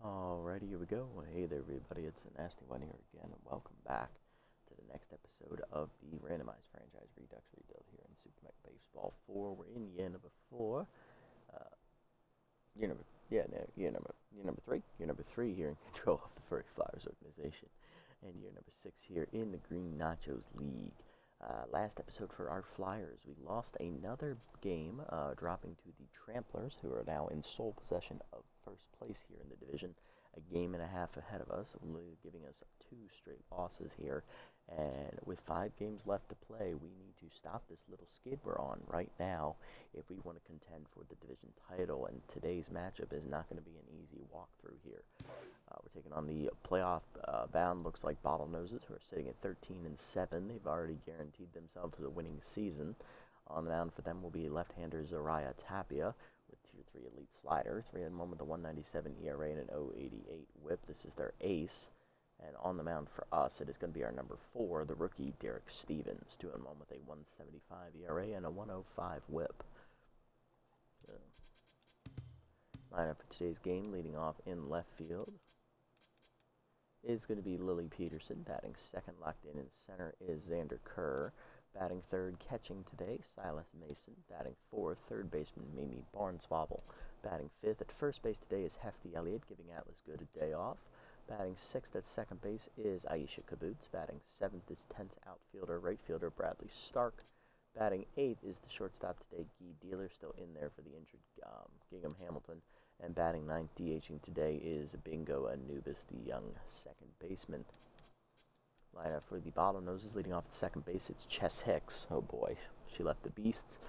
Alrighty, here we go. Hey there, everybody. It's a Nasty One here again, and welcome back to the next episode of the Randomized franchise Redux rebuild here in Super Mech Baseball 4. We're in year number 4. Year number 3. Year number 3 here in control of the Furry Flyers organization, and year number 6 here in the Green Nachos League. Last episode for our Flyers, we lost another game, dropping to the Tramplers, who are now in sole possession of first place here in the division, a game and a half ahead of us, giving us 2 straight losses here. And with 5 games left to play, we need to stop this little skid we're on right now if we want to contend for the division title. And today's matchup is not going to be an easy walkthrough here. We're taking on the playoff bound, looks like Bottlenoses, who are sitting at 13-7. They've already guaranteed themselves a winning season. On the mound for them will be left-hander Zariah Tapia with Tier 3 elite slider, 3-1 with a 197 ERA and an 088 whip. This is their ace. And on the mound for us, it is going to be our number 4, the rookie Derek Stevens, 2-1 with a 175 ERA and a 105 whip. Lineup for today's game, leading off in left field, is going to be Lily Peterson. Batting second, locked in center, is Xander Kerr. Batting third, catching today, Silas Mason. Batting fourth, third baseman Mimi Barnswobble. Batting fifth at first base today is Hefty Elliott, giving Atlas Good a day off. Batting sixth at second base is Aisha Kaboots. Batting seventh is 10th outfielder, right fielder Bradley Stark. Batting eighth is the shortstop today, Guy Dealer, still in there for the injured Gingham Hamilton. And batting ninth, DHing today, is Bingo Anubis, the young second baseman. Lineup for the Bottlenoses, leading off at second base, it's Chess Hicks. Oh boy, she left the Beasts.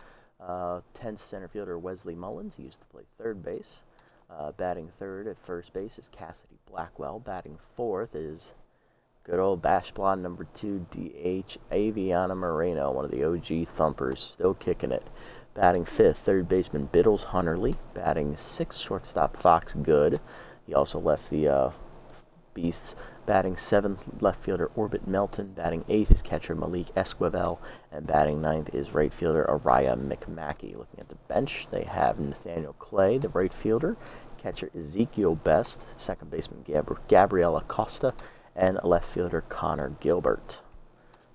10th center fielder Wesley Mullins, he used to play third base. Batting third at first base is Cassidy Blackwell. Batting fourth is good old Bash Blonde number 2 DH Aviana Moreno, one of the OG thumpers, still kicking it. Batting fifth, third baseman Biddles Hunterly. Batting sixth, shortstop Fox Good. He also left the Beasts. Batting seventh, left fielder Orbit Melton. Batting eighth is catcher Malik Esquivel. And batting ninth is right fielder Araya McMackey. Looking at the bench, they have Nathaniel Clay, the right fielder, catcher Ezekiel Best, second baseman Gabriela Costa, and left fielder Connor Gilbert.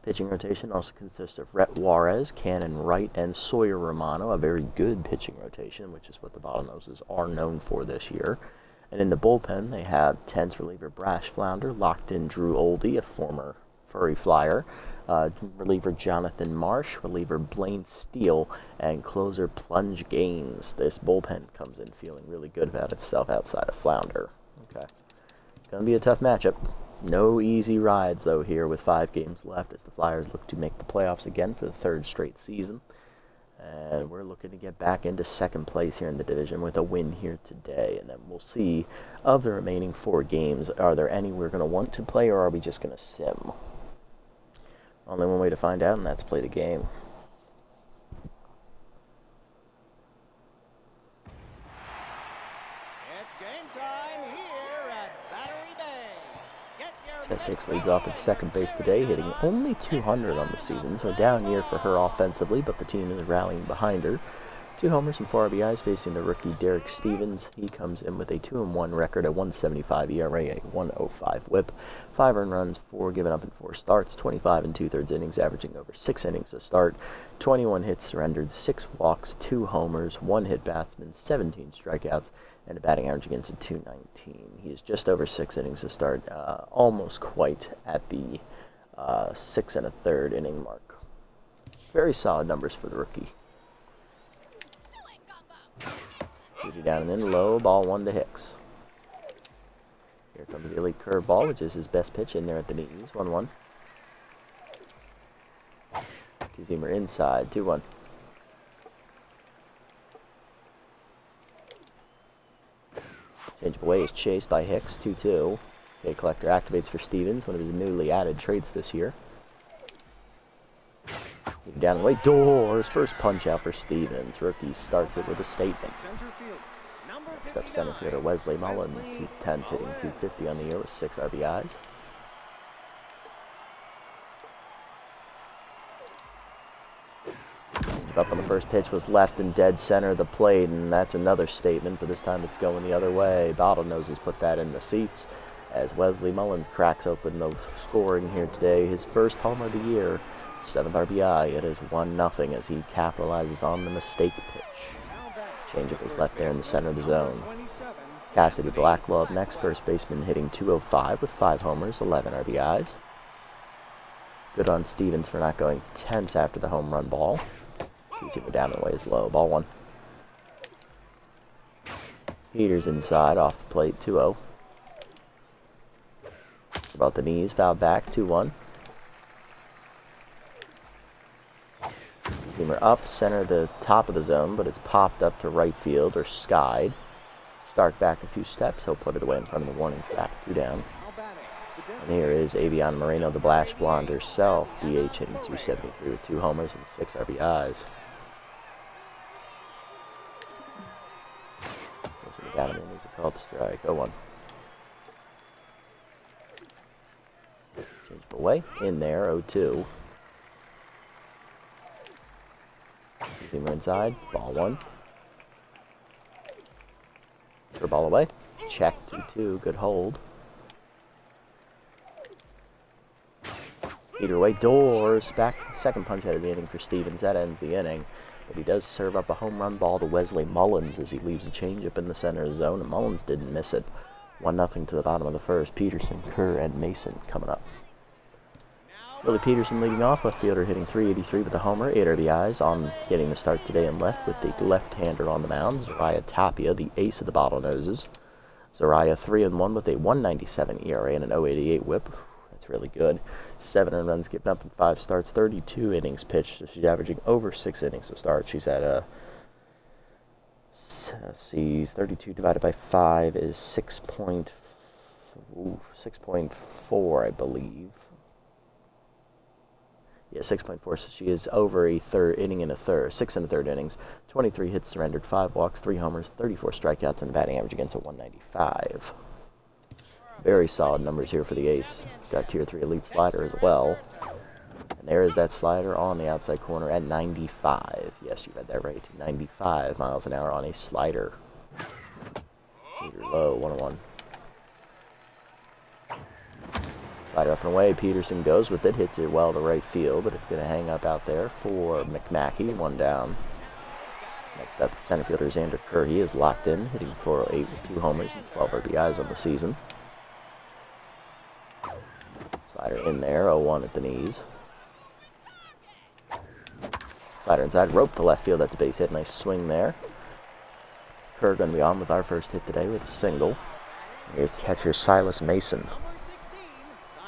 Pitching rotation also consists of Rhett Juarez, Cannon Wright, and Sawyer Romano, a very good pitching rotation, which is what the Bottlenoses are known for this year. And in the bullpen, they have 10th reliever Brash Flounder, locked in Drew Oldie, a former Furry Flyer, reliever Jonathan Marsh, reliever Blaine Steele, and closer Plunge Gaines. This bullpen comes in feeling really good about itself outside of Flounder. Okay, going to be a tough matchup. No easy rides, though, here with 5 games left as the Flyers look to make the playoffs again for the 3rd straight season. And we're looking to get back into second place here in the division with a win here today. And then we'll see, of the remaining 4 games, are there any we're going to want to play, or are we just going to sim? Only one way to find out, and that's play the game. It's game time here at Battery Bay. Chess Hicks leads off at second base today, hitting only 200 on the season, so a down year for her offensively, but the team is rallying behind her. 2 homers and 4 RBIs facing the rookie Derek Stevens. He comes in with a 2-1 record, a 175 ERA, a 105 whip, 5 earned runs, 4 given up in 4 starts, 25 2/3 innings, averaging over 6 innings a start, 21 hits surrendered, 6 walks, 2 homers, 1 hit batsman, 17 strikeouts, and a batting average against a 219. He is just over 6 innings a start, almost quite at the 6 1/3 inning mark. Very solid numbers for the rookie. Duty down and in, low, ball 1 to Hicks. Here comes the elite curveball, which is his best pitch in there at the knees, 1-1. Two-seamer inside, 2-1. Change away is chased by Hicks, 2-2. Okay, collector activates for Stevens, one of his newly added traits this year. Down the way, doors. First punch out for Stevens. Rookie starts it with a statement. Next up, center fielder Wesley Mullins. He's 10th, hitting .250 on the year with 6 RBIs. Up on the first pitch was left in dead center of the plate, and that's another statement, but this time it's going the other way. Bottlenoses put that in the seats as Wesley Mullins cracks open the scoring here today. His first homer of the year, 7th RBI. It is 1-0 as he capitalizes on the mistake pitch. Changeup was left there in the center of the zone. Cassidy Blackwell up next, first baseman, hitting .205 with 5 homers, 11 RBIs. Good on Stevens for not going tense after the home run ball. Keeps it down and away is low. Ball 1. Peters inside, off the plate, 2-0. About the knees, fouled back, 2-1. Beamer up, center the top of the zone, but it's popped up to right field or skied. Stark back a few steps, he'll put it away in front of the warning track, 2 down. And here is Aviana Moreno, the Blash Blonde herself, DH hitting .273 with 2 homers and 6 RBIs. Got him in, he's a called strike, 0-1. Change away, in there, 0-2. Beamer inside, ball 1. For ball away, check, 2-2, good hold. Peter away, doors, back, second punch out of the inning for Stevens, that ends the inning. But he does serve up a home run ball to Wesley Mullins as he leaves a changeup in the center zone, and Mullins didn't miss it. 1-0 to the bottom of the first. Peterson, Kerr, and Mason coming up. Willie Peterson leading off, left fielder hitting .383 with a homer, 8 RBIs on getting the start today in left with the left-hander on the mound. Zariah Tapia, the ace of the Bottlenoses. Zariah 3-1 with a 1.97 ERA and an .088 WHIP. That's really good. 7 earned runs given up in 5 starts, 32 innings pitched. So she's averaging over 6 innings a start. She's at a, let's see, 32 divided by 5 is 6.4, I believe. Yeah, 6.4, so she is over a third inning and a third, 6 1/3 innings, 23 hits surrendered, 5 walks, 3 homers, 34 strikeouts, and a batting average against a 195. Very solid numbers here for the ace. Got tier 3 elite slider as well. And there is that slider on the outside corner at 95. Yes, you read that right. 95 miles an hour on a slider. Meter low, 1-1. Slider up and away, Peterson goes with it, hits it well to right field, but it's going to hang up out there for McMackey, 1 down. Next up, center fielder Xander Kerr. He is locked in, hitting .408 with 2 homers and 12 RBIs on the season. Slider in there, 0-1 at the knees. Slider inside, rope to left field, that's a base hit, nice swing there. Kerr going to be on with our first hit today with a single. Here's catcher Silas Mason.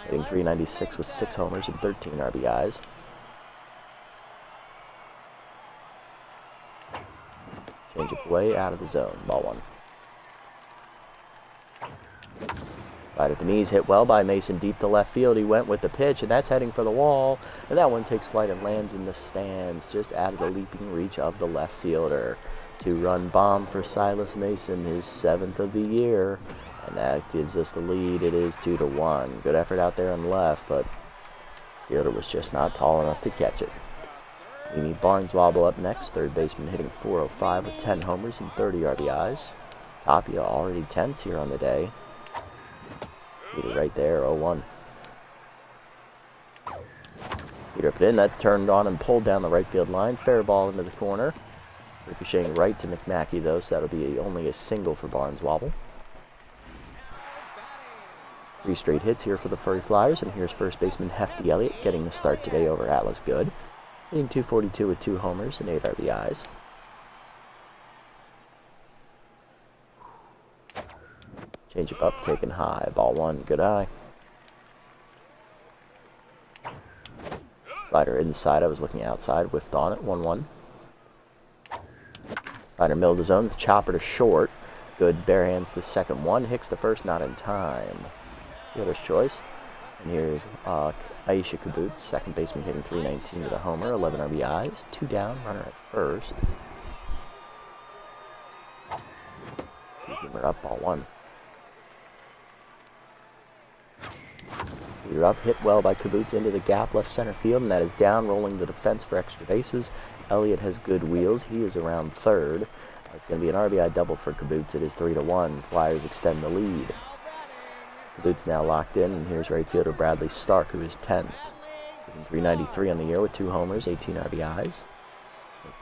Hitting .396 with 6 homers and 13 RBIs. Change it away out of the zone. Ball 1. Right at the knees, hit well by Mason deep to left field. He went with the pitch, and that's heading for the wall. And that one takes flight and lands in the stands, just out of the leaping reach of the left fielder. 2-run bomb for Silas Mason, his 7th of the year. And that gives us the lead. It is 2-1. Good effort out there on left, but fielder was just not tall enough to catch it. We need Barneswobble up next. Third baseman hitting .405 with 10 homers and 30 RBIs. Tapia already tense here on the day. Peter right there, 0-1. Peter up it in. That's turned on and pulled down the right field line. Fair ball into the corner. Ricocheting right to McMackey, though, so that'll be only a single for Barneswobble. 3 straight hits here for the Furry Flyers, and here's first baseman Hefty Elliott getting the start today over Atlas Good. Hitting .242 with 2 homers and 8 RBIs. Change it up, taken high. Ball 1, good eye. Slider inside, I was looking outside, whiffed on it, 1-1. Slider milled his own, chopper to short. Good, bare hands the second one. Hicks the first, not in time. Fielder's choice. And here's Aisha Kibbutz, second baseman hitting .319 with a homer, 11 RBIs, 2 down, runner at first. Keeper up, ball 1. Peter up, hit well by Kibbutz into the gap left center field, and that is down, rolling the defense for extra bases. Elliott has good wheels. He is around third. It's going to be an RBI double for Kibbutz. It is 3-1. Flyers extend the lead. Kibbutz now locked in, and here's right fielder Bradley Stark, who is tense. Hitting 393 on the year with 2 homers, 18 RBIs.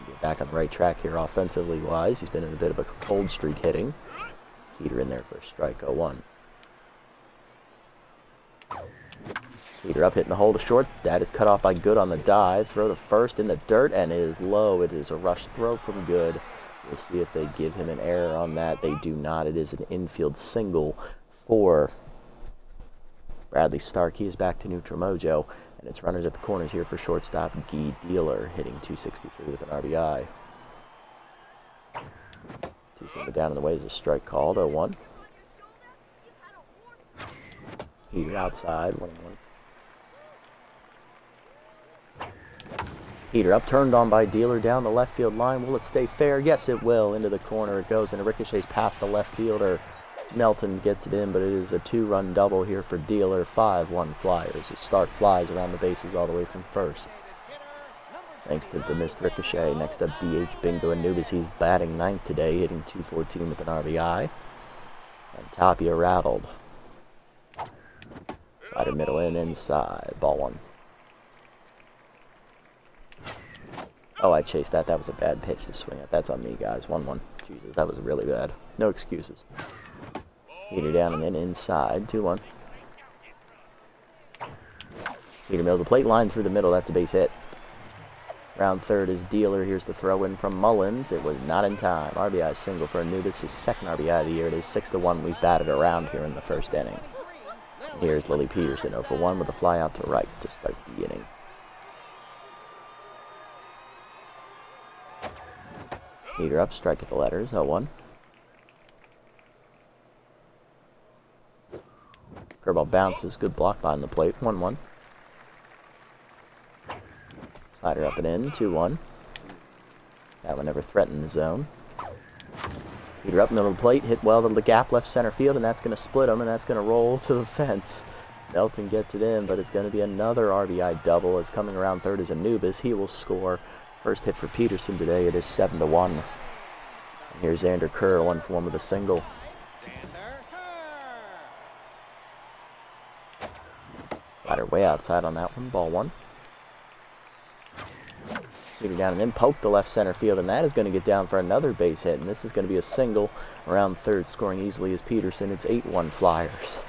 Get back on the right track here offensively wise. He's been in a bit of a cold streak hitting. Peter in there for a strike, 0-1. Peter up, hitting the hole to short. That is cut off by Good on the dive. Throw to first in the dirt, and it is low. It is a rush throw from Good. We'll see if they give him an error on that. They do not. It is an infield single for Bradley Stark. He is back to neutral mojo, and it's runners at the corners here for shortstop Guy Dealer, hitting 263 with an RBI. 2-0 down in the way is a strike called, 0-1. Peter outside, 1-1. Peter up, turned on by Dealer down the left field line. Will it stay fair? Yes, it will. Into the corner it goes, and it ricochets past the left fielder. Melton gets it in, but it is a 2-run double here for Dealer. 5-1 Flyers. Stark flies around the bases all the way from first. Thanks to the missed ricochet. Next up, DH Bingo Anubis. He's batting ninth today, hitting 214 with an RBI. And Tapia rattled. Slider middle in, inside. Ball 1. Oh, I chased that. That was a bad pitch to swing at. That's on me, guys. 1-1. Jesus, that was really bad. No excuses. Peter down and then inside. 2-1. Peter middle the plate line through the middle. That's a base hit. Round third is Dealer. Here's the throw in from Mullins. It was not in time. RBI single for Anubis, his second RBI of the year. It is 6-1. We batted around here in the first inning. And here's Lily Peterson, 0 for 1 with a fly out to right to start the inning. Peter up, strike at the letters, 0-1. Curveball bounces, good block behind the plate, 1-1. Slider up and in, 2-1. That one never threatened the zone. Peter up, middle of the plate, hit well to the gap left center field, and that's going to split him, and that's going to roll to the fence. Melton gets it in, but it's going to be another RBI double. It's coming around third is Anubis. He will score. First hit for Peterson today. It is 7-1. And here's Xander Kerr, 1 for 1 with a single. Slider way outside on that one. Ball 1. Peter down and then poked to left center field, and that is going to get down for another base hit. And this is going to be a single around third, scoring easily as Peterson. It's 8-1 Flyers.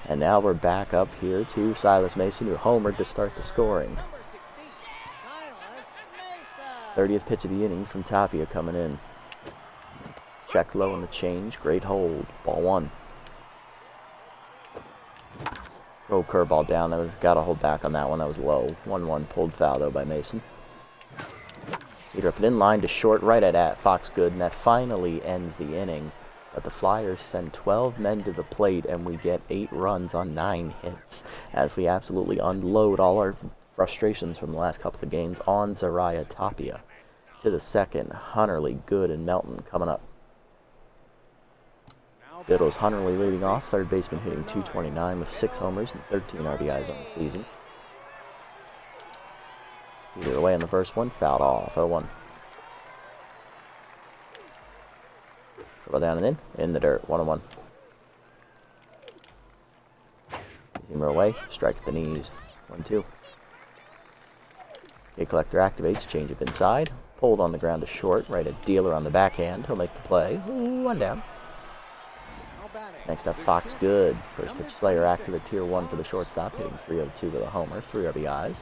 And now we're back up here to Silas Mason, who homered to start the scoring. 30th pitch of the inning from Tapia coming in. Checked low on the change. Great hold. Ball 1. Throw curveball down. That was got to hold back on that one. That was low. 1-1. Pulled foul though by Mason. Peter up and in line to short right at Fox Good, and that finally ends the inning. But the Flyers send 12 men to the plate, and we get 8 runs on 9 hits as we absolutely unload all our frustrations from the last couple of games on Zariah Tapia. To the second, Hunterly, Good, and Melton coming up. Biddle's Hunterly leading off, third baseman hitting 229 with 6 homers and 13 RBIs on the season. Either away on the first one, fouled off, 0-1. Dribble down and in the dirt, 1-1. Zimmer away, strike at the knees, 1-2. K Collector activates, change up inside, pulled on the ground to short, right at Dealer on the backhand, he'll make the play, 1 down. Next up, Fox Good, first pitch Slayer active at tier 1 for the shortstop, hitting 302 with a homer, 3 RBIs.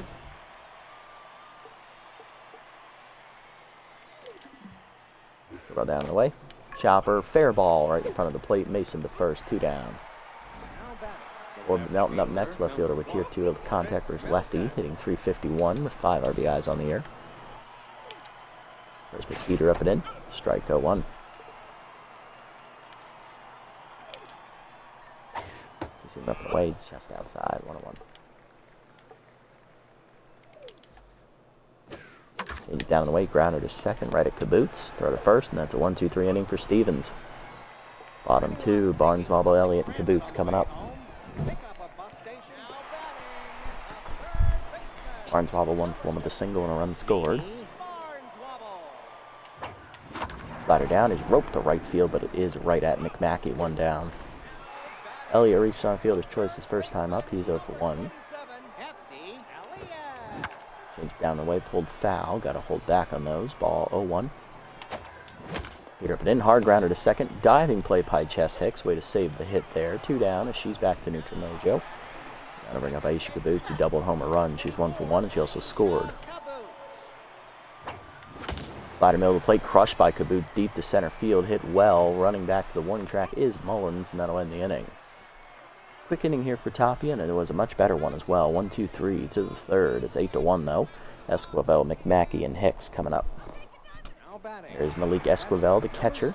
Throw down the way. Chopper, fair ball right in front of the plate. Mason the first, 2 down. Or Melton up next, left fielder with tier 2 of contact versus lefty, hitting 351 with 5 RBIs on the year. First pitch Peter up and in, strike 0-1. Zoom up and away, just outside, 1-1. Down the way, grounder to second, right at Kibbutz. Throw to first, and that's a 1-2-3 inning for Stevens. Bottom 2, Barnes, Marble, Elliott, and Kibbutz coming up. Barnswobble 1-for-1 with a single and a run scored. Slider down is roped to right field, but it is right at McMackey, 1 down. Elliott reached on fielder's choice his first time up. He's 0 for 1. Change down the way, pulled foul. Got to hold back on those. Ball 0-1. Peter up and in, hard grounder to second. Diving play by Chess Hicks. Way to save the hit there. 2 down as she's back to neutral mojo. Got to bring up Aisha Kaboots, who doubled home a run. She's 1 for 1, and she also scored. Slider middle of the plate, crushed by Kaboots deep to center field. Hit well. Running back to the warning track is Mullins, and that'll end the inning. Quick inning here for Tapia, and it was a much better one as well. 1-2-3 to the third. It's 8-1 though. Esquivel, McMackey, and Hicks coming up. There's Malik Esquivel, the catcher,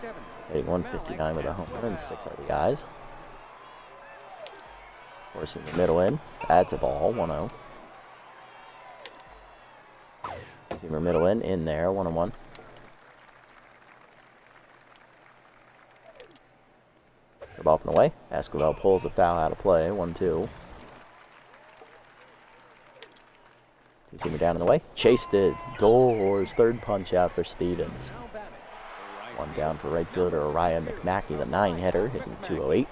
hitting 159 with a home run and 6 RBIs. Forcing the middle in. That's a ball. 1-0. Zoomer middle in there. 1-1. Ball from the way. Esquivel pulls the foul out of play. 1-2. Two-seamer down in the way. Chased it. Doors. Third punch out for Stevens. 1 down for right fielder Araya McMackey, the 9-hitter, hitting 208.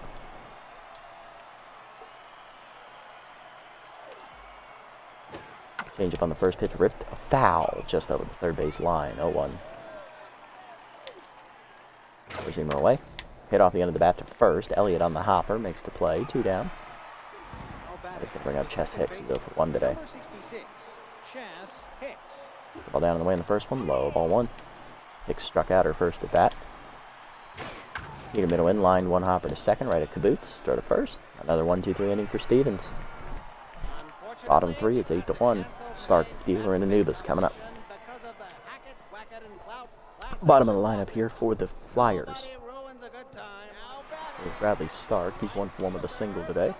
Change up on the first pitch. Ripped a foul just over the third base line. 0-1. Two-seamer away. Hit off the end of the bat to first. Elliott on the hopper makes the play. 2 down. He's going to bring up Chess Hicks, who's 0 for 1 today. Ball down on the way in the first one. Low. Ball 1. Hicks struck out her first at bat. Peter middle in. Line 1 hopper to second. Right at Kaboots. Throw to first. Another 1-2-3 inning for Stevens. Bottom 3. It's 8-1. Stark, Dealer, and Anubis coming up. Bottom of the lineup here for the Flyers. Bradley Stark, he's 1 for 1 with a single today.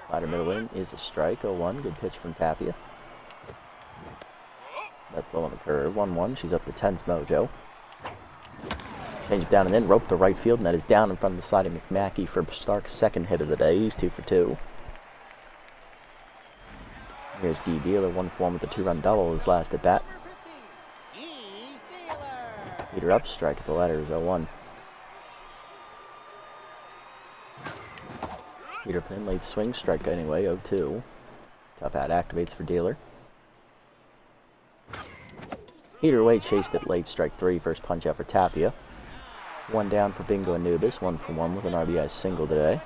Slider middle in is a strike. 0-1. Good pitch from Tapia. That's low on the curve. 1-1. She's up to 10's mojo. Change it down and in. Rope to right field, and that is down in front of the sliding McMackey for Stark's second hit of the day. He's 2 for 2. Here's Guy Dealer, 1 for 1 with a 2-run double his last at bat. Peter up, strike at the letters. 0-1. Peter pin, late swing, strike anyway, 0-2. Tough out activates for Dealer. Peter away, chased it late, strike 3, first punch out for Tapia. 1 down for Bingo Anubis, 1 for 1 with an RBI single today.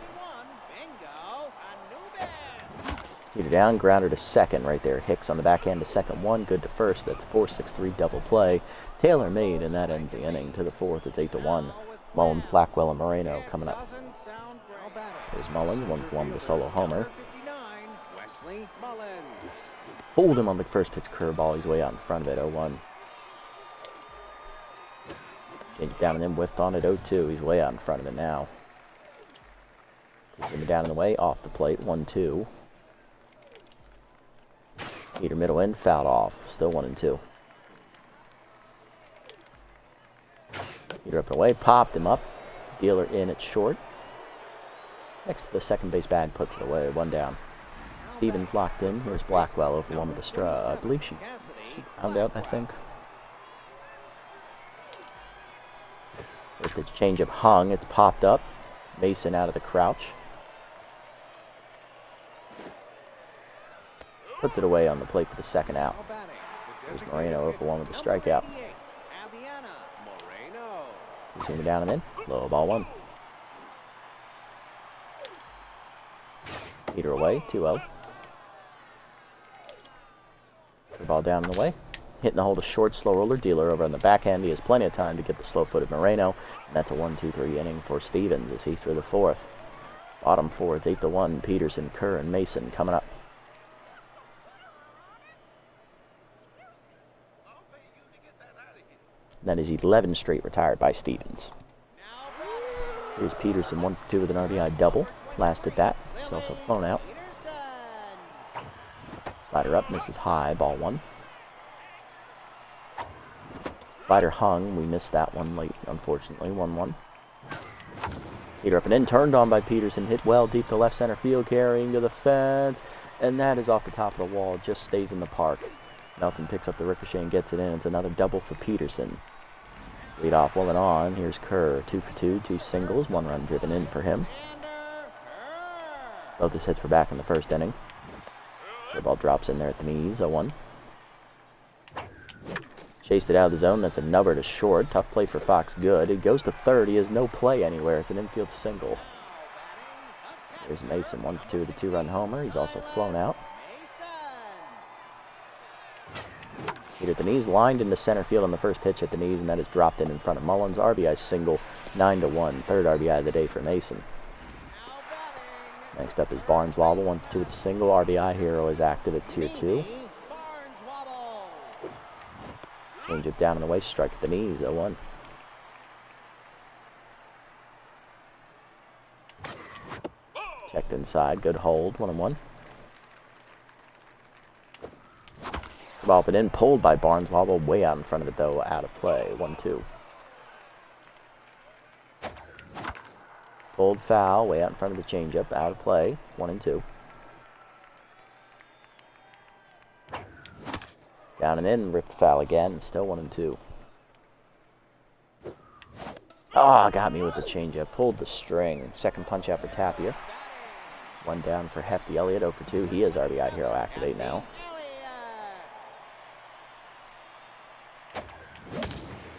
Peter down, grounder to second right there. Hicks on the backhand to second, 1, good to first. That's 4-6-3 double play. Taylor made, and that ends the inning. To the fourth, it's 8-1. Mullins, Blackwell, and Moreno coming up. There's Mullins, 1 for 1 with a solo homer. Fooled him on the first pitch curveball. He's way out in front of it, 0-1. Change it down and then whiffed on it, 0-2. He's way out in front of it now. Keeps him down in the way, off the plate, 1-2. Peter middle in, fouled off. Still 1-2. Peter up and away, popped him up. Dealer in at short. Next to the second base bag, puts it away, 1 down. Stevens locked in. Here's Blackwell over 1 with a straw. I believe she ground out, I think. First pitch changeup hung. It's popped up. Mason out of the crouch. Puts it away on the plate for the second out. There's Moreno over 1 with a strikeout. He's going down and in. Low, ball 1. Peter away, 2-0. The ball down and away. Hitting the hole to short, slow roller. Dealer over on the backhand. He has plenty of time to get the slow-footed Moreno. And that's a 1-2-3 inning for Stevens as he's through the fourth. Bottom 4, it's 8-1. Peterson, Kerr, and Mason coming up. That is 11 straight retired by Stevens. Here's Peterson, 1 for 2 with an RBI double. Last at bat. He's also flown out. Slider up, misses high, ball 1. Slider hung, we missed that one late, unfortunately, 1-1. Peter up and in, turned on by Peterson, hit well deep to left center field, carrying to the fence. And that is off the top of the wall, just stays in the park. Melton picks up the ricochet and gets it in. It's another double for Peterson. Lead off well and on. Here's Kerr. 2 for 2, 2 singles, 1 run driven in for him. Both his hits were back in the first inning. The ball drops in there at the knees, 0-1. Chased it out of the zone. That's a nubber to short. Tough play for Fox. Good. It goes to third. He has no play anywhere. It's an infield single. There's Mason, 1 for 2 with a 2-run homer. He's also flown out. Hit at the knees, lined into center field on the first pitch at the knees, and that is dropped in front of Mullins. RBI single, 9-1. Third RBI of the day for Mason. Next up is Barneswobble, 1 for 2 with a single. RBI hero is active at tier 2. Change it down and away, strike at the knees, 0-1. Checked inside, good hold, 1-1. Ball up and in, pulled by Barneswobble, way out in front of it though, out of play, 1-2. Pulled foul, way out in front of the changeup, out of play, 1-2. Down and in, ripped foul again, still 1-2. Oh, got me with the changeup, pulled the string. Second punch out for Tapia. 1 down for Hefty Elliott, 0 for 2. He is RBI hero activate now.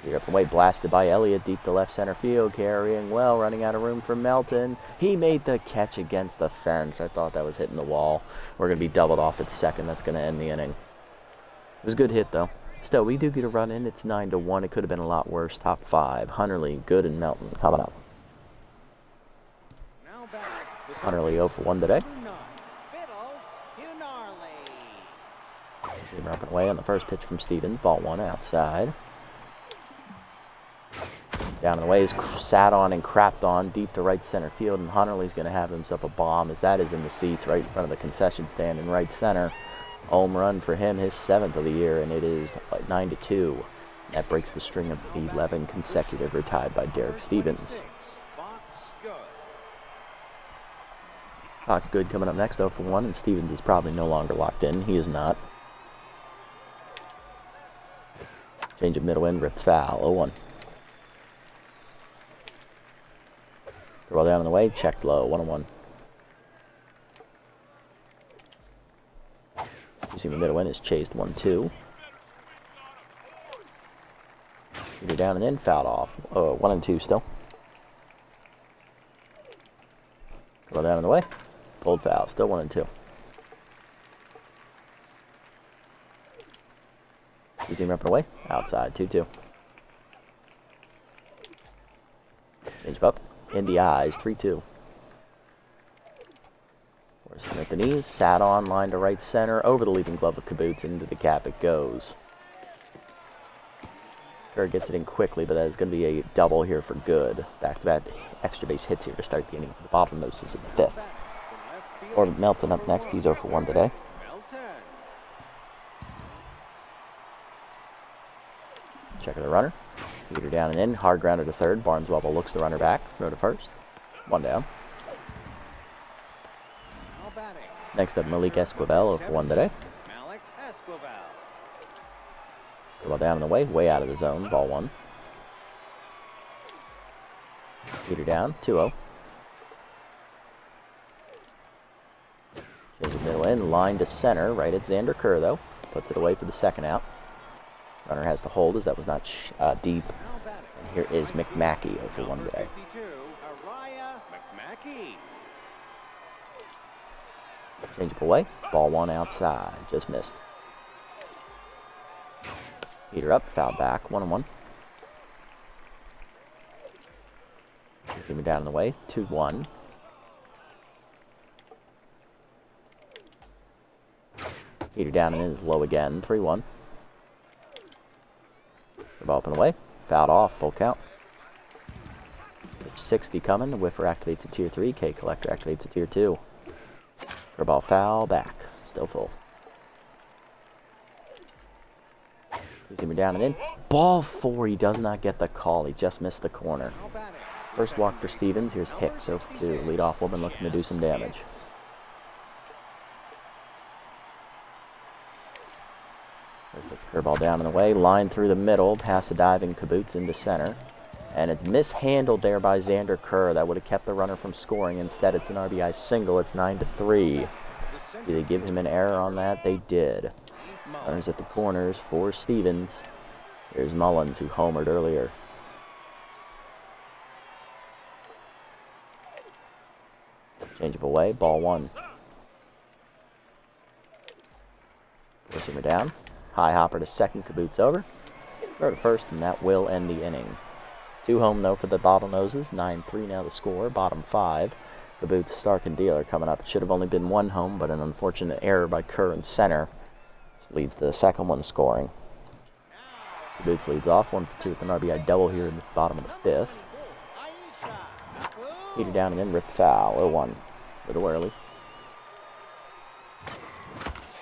Here up and away, blasted by Elliott, deep to left center field, carrying well, running out of room for Melton. He made the catch against the fence. I thought that was hitting the wall. We're going to be doubled off at second. That's going to end the inning. It was a good hit, though. Still, we do get a run in. It's 9-1. It could have been a lot worse. Top 5. Hunterly, Good, and Melton coming up. Hunterly 0 for 1 today. Up and away on the first pitch from Stevens. Ball 1 outside. Down and away is sat on and crapped on deep to right center field, and Hunterly's going to have himself a bomb as that is in the seats right in front of the concession stand in right center. Home run for him, his 7th of the year, and it is 9-2. That breaks the string of 11 consecutive retired by Derek Stevens. Fox Good coming up next, 0 for 1, and Stevens is probably no longer locked in. He is not. Change of middle in, ripped foul, 0-1. Throw down on the way, checked low, 1-1. You see the middle in is chased, 1-2. Either down and in, fouled off. 1-2 still. Throw down on the way, pulled foul, still 1-2. You see him up and away, outside, 2-2. Change up. In the eyes, 3-2. Forcing at the knees, sat on, line to right center, over the leading glove of Kaboots, into the cap it goes. Kerr gets it in quickly, but that is going to be a double here for Good. Back-to-back extra base hits here to start the inning for the Bottlenoses in the 5th. Or Melton up next, he's 0 for 1 today. Check of the runner. Peter down and in, hard grounder to third. Barneswobble looks the runner back, throw to first. 1 down. Next up, Malik Esquivel, 0 for 1 today. Ball down and away, way out of the zone, ball 1. Peter down, 2-0. Change the middle in, line to center, right at Xander Kerr though. Puts it away for the second out. Runner has to hold as that was not deep. And here is McMackey 0 for 1 today. Change up away. Ball 1 outside. Just missed. Peter up. Foul back. 1-1. Keep down in the way. 2-1. Peter down and in is low again. 3-1. Ball up and away. Fouled off. Full count. 60 coming. The whiffer activates a tier 3. K collector activates a tier 2. Ball foul back. Still full. He's down and in. Ball 4. He does not get the call. He just missed the corner. First walk for Stevens. Here's Hicks 0 for 2. Leadoff woman looking to do some damage. First pitch curveball down and away. Line through the middle, past the diving Caboose into center. And it's mishandled there by Xander Kerr. That would have kept the runner from scoring. Instead, it's an RBI single. It's 9-3. Did they give him an error on that? They did. Runners at the corners for Stevens. Here's Mullins, who homered earlier. Change of away, ball one. Forcing her down. High hopper to second, Caboose over. Throw to first, and that will end the inning. 2 home, though, for the Bottlenoses. 9-3 now the score. Bottom 5. Caboose, Stark, and Dealer coming up. It should have only been 1 home, but an unfortunate error by Kerr in center. This leads to the second one scoring. Caboose leads off 1 for 2 with an RBI double here in the bottom of the 5th. Heater down and then ripped foul. 0-1. A little early.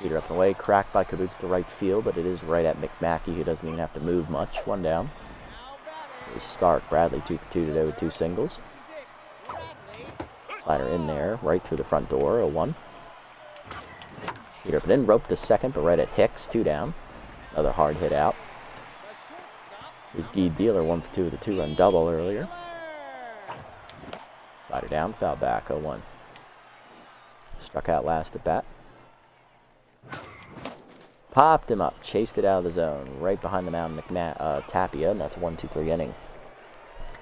Heater up and away. Cracked by Caboose to right field, but it is right at McMackey, who doesn't even have to move much. 1 down. Here's Stark. Bradley 2 for 2 today with 2 singles. Slider in there, right through the front door. 0-1. Heater up and in. Rope to second, but right at Hicks. 2 down. Another hard hit out. Here's Guy Dealer, 1 for 2 with a 2-run double earlier. Slider down, foul back, 0-1. Struck out last at bat. Popped him up, chased it out of the zone, right behind the mound, Tapia, and that's a 1-2-3 inning.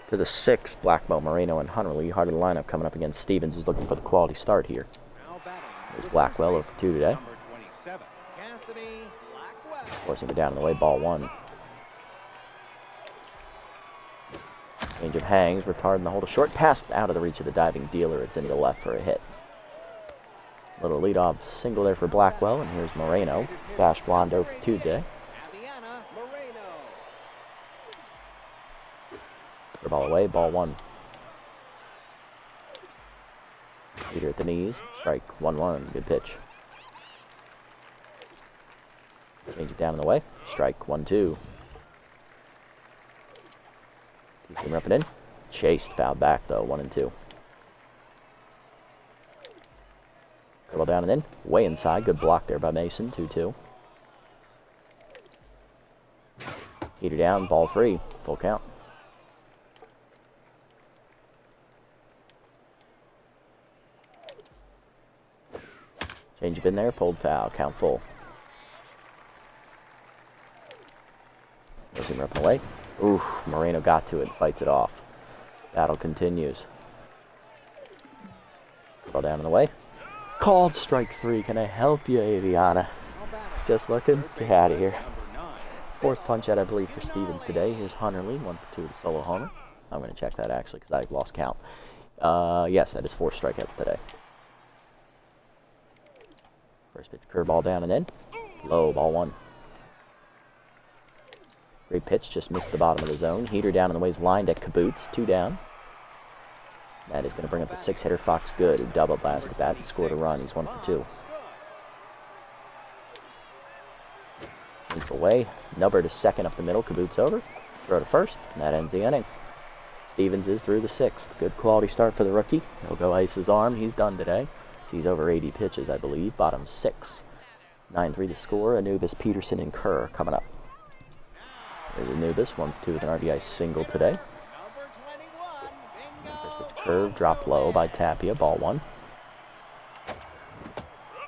To the 6th, Blackmo, Moreno, and Hunterly. Heart of the lineup coming up against Stevens, who's looking for the quality start here. There's Blackwell, 0 for 2 today. Forcing it down in the way, ball 1. Change of hangs, retarding the hold. A short pass out of the reach of the diving Dealer. It's into the left for a hit. Little leadoff single there for Blackwell, and here's Moreno. Bash Blonde 0 for 2 today. Ball away, ball 1. Peter at the knees, strike 1-1, good pitch. Change it down in the way, strike 1-2. Two-seamer up and in, chased, fouled back though, 1-2. Dribble down and in, way inside, good block there by Mason, 2-2. Heater down, ball 3, full count. Change of in there, pulled foul, count full. Goes him up and away. Ooh, Moreno got to it and fights it off. Battle continues. Ball down and away. Called strike 3. Can I help you, Aviana? Just looking. Get out of here. 4th punch out, I believe, for Stevens today. Here's Hunterly, 1 for 2 with a solo homer. I'm going to check that actually because I lost count. Yes, that is 4 strikeouts today. First pitch, curveball down and in. Low, ball 1. Great pitch, just missed the bottom of the zone. Heater down in the ways lined at Caboose, 2 down. That is going to bring up the 6-hitter Fox Good, who doubled last at bat and scored a run. He's 1 for 2. Leap away. Nubber to second up the middle. Caboose over. Throw to first, and that ends the inning. Stevens is through the 6th. Good quality start for the rookie. He'll go ice his arm. He's done today. He's over 80 pitches, I believe. Bottom 6. 9-3 to score. Anubis, Peterson, and Kerr coming up. There's Anubis, 1 for 2 with an RBI single today. First pitch curve, dropped low by Tapia, ball 1.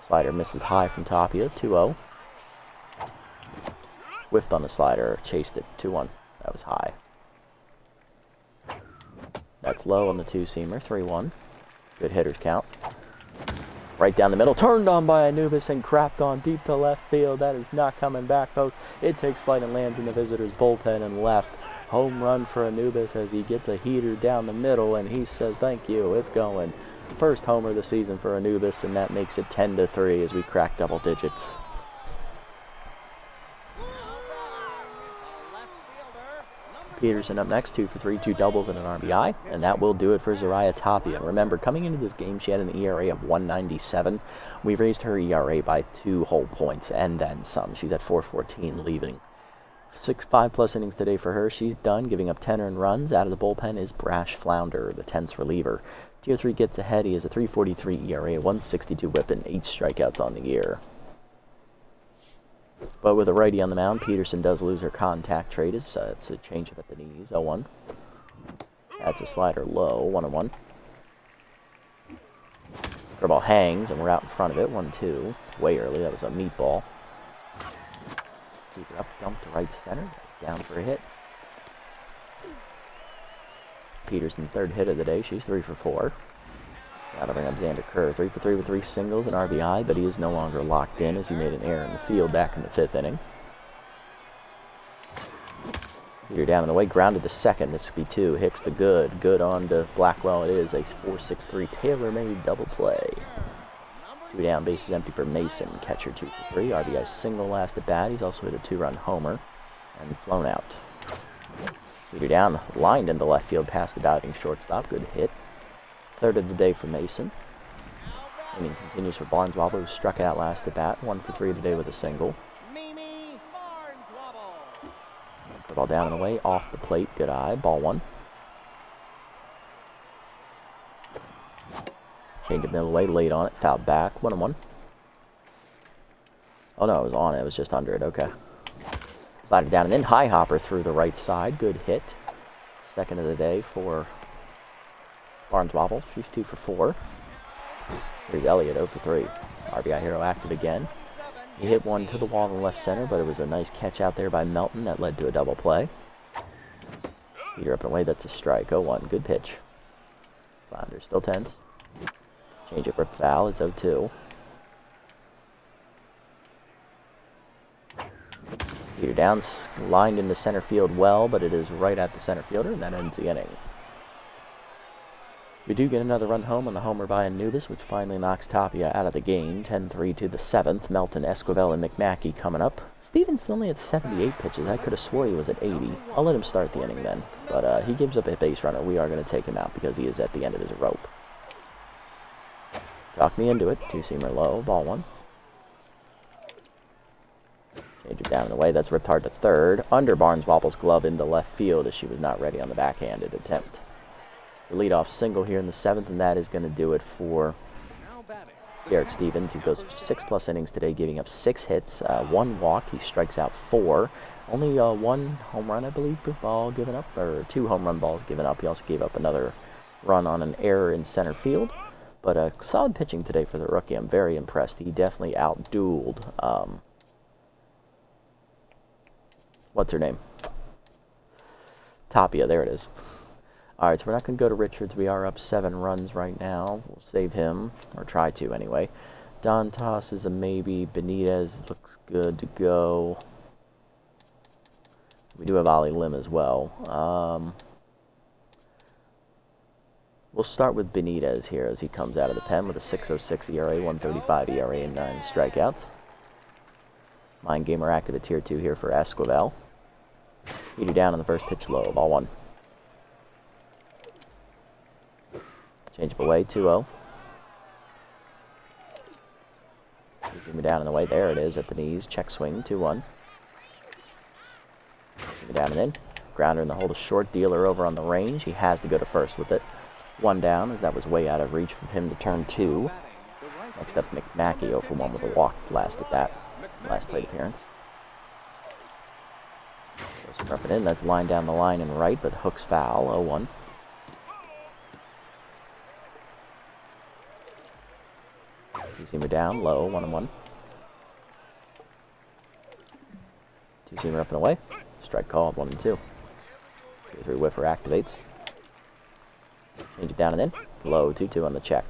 Slider misses high from Tapia, 2-0. Whiffed on the slider, chased it, 2-1. That was high. That's low on the 2-seamer, 3-1. Good hitters count. Right down the middle, turned on by Anubis and crapped on deep to left field. That is not coming back, folks. It takes flight and lands in the visitor's bullpen and left. Home run for Anubis as he gets a heater down the middle, and he says, thank you, it's going. First homer of the season for Anubis, and that makes it 10-3 as we crack double digits. Peterson up next, 2 for 3, 2 doubles and an RBI, and that will do it for Zariah Tapia. Remember, coming into this game, she had an ERA of 1.97. We raised her ERA by 2 whole points and then some. She's at 4.14 leaving. 5+ innings today for her. She's done, giving up 10 earned runs. Out of the bullpen is Brash Flounder, the 10th reliever. Tier 3 gets ahead. He has a 3.43 ERA, 1.62 whip, and 8 strikeouts on the year. But with a righty on the mound, Peterson does lose her contact trade. It's a changeup at the knees, 0-1. That's a slider low, 1-1. Curveball hangs, and we're out in front of it, 1-2. Way early, that was a meatball. Keep it up, dump to right center. That's down for a hit. Peterson's third hit of the day. She's 3 for 4. That'll bring up Xander Kerr, 3 for 3 with 3 singles and RBI, but he is no longer locked in as he made an error in the field back in the 5th inning. Peter down and away, grounded to second. This would be 2. Hicks the good. Good on to Blackwell. It is a 4-6-3 tailor-made double play. 2 down, bases empty for Mason. Catcher 2 for 3. RBI single last at bat. He's also hit a 2-run homer and flown out. Peter down, lined into left field past the diving shortstop. Good hit. Third of the day for Mason. Inning continues for Barneswobble, who struck out last at bat. 1 for 3 today with a single. Ball down and away, off the plate. Good eye. Ball 1. Change it middle away, late on it. Fouled back. 1-1. Oh no, it was on it. It was just under it. Okay. Slided down and in. High hopper through the right side. Good hit. Second of the day for Barneswobble. She's 2 for 4. Here's Elliott, 0 for 3. RBI hero active again. He hit one to the wall in left center, but it was a nice catch out there by Melton that led to a double play. Peter up and away, that's a strike. 0-1, good pitch. Flounder still tense. Change it, rip foul, it's 0-2. Peter down, lined into center field well, but it is right at the center fielder, and that ends the inning. We do get another run home on the homer by Anubis, which finally knocks Tapia out of the game. 10-3 to the 7th. Melton, Esquivel, and McMackey coming up. Stevens only at 78 pitches. I could have swore he was at 80. I'll let him start the inning then. But he gives up a base runner. We are going to take him out because he is at the end of his rope. Talk me into it. 2-seamer low. Ball 1. Change it down in the way. That's ripped hard to third. Under Barneswobble's glove into left field as she was not ready on the backhanded attempt. The leadoff single here in the 7th, and that is going to do it for Derek Stevens. He goes 6+ innings today, giving up 6 hits, 1 walk. He strikes out 4. Only 1 home run, I believe, ball given up, or 2 home run balls given up. He also gave up another run on an error in center field. But solid pitching today for the rookie. I'm very impressed. He definitely outdueled, what's her name? Tapia, there it is. Alright, so we're not going to go to Richards. We are up 7 runs right now. We'll save him, or try to anyway. Dantas is a maybe. Benitez looks good to go. We do have Ali Lim as well. We'll start with Benitez here as he comes out of the pen with a 6.06 ERA, 1.35 ERA, and 9 strikeouts. Mind Gamer active at Tier 2 here for Esquivel. Peter down on the first pitch low, ball 1. Change up away, 2-0. Zoom it down and away. There it is at the knees. Check swing, 2-1. Zoom it down and in. Grounder in the hole to short. Dealer over on the range. He has to go to first with it. 1 down, as that was way out of reach for him to turn 2. Next up, McMackey 0 for 1 with a walk last at bat. Last plate appearance. Rough it in. That's line down the line and right, but hooks foul, 0-1. Two-seamer down, low, 1-1. Two-seamer up and away. Strike called, 1-2. 2-3 whiffer activates. Change it down and in. Low, 2-2 on the check.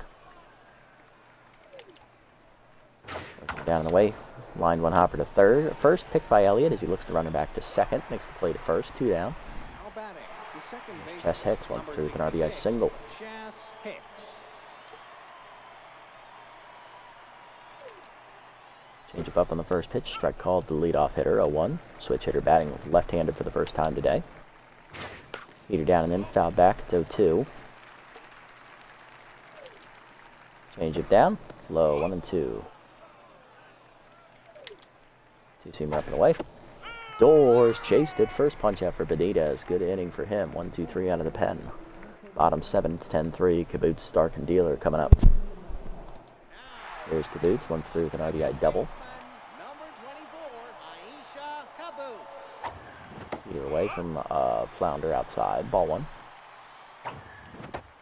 Down and away. Line 1 hopper to third. First pick by Elliott as he looks to run her back to second. Makes the play to first, 2 down. Chess Hicks, 1 for 3 with an RBI single. Change up on the first pitch. Strike called to the leadoff hitter, 0-1. Switch hitter batting left-handed for the first time today. Peter down and in, foul back, it's 0-2. Change it down, low, 1-2. Two-seamer up and away. Doors chased it. First punch out for Benitez. Good inning for him. 1-2-3 out of the pen. Bottom 7, it's 10-3. Caboose, Stark, and Dealer coming up. Here's Caboose, 1 for 3 with an RBI double. Heater away from Flounder outside. Ball one.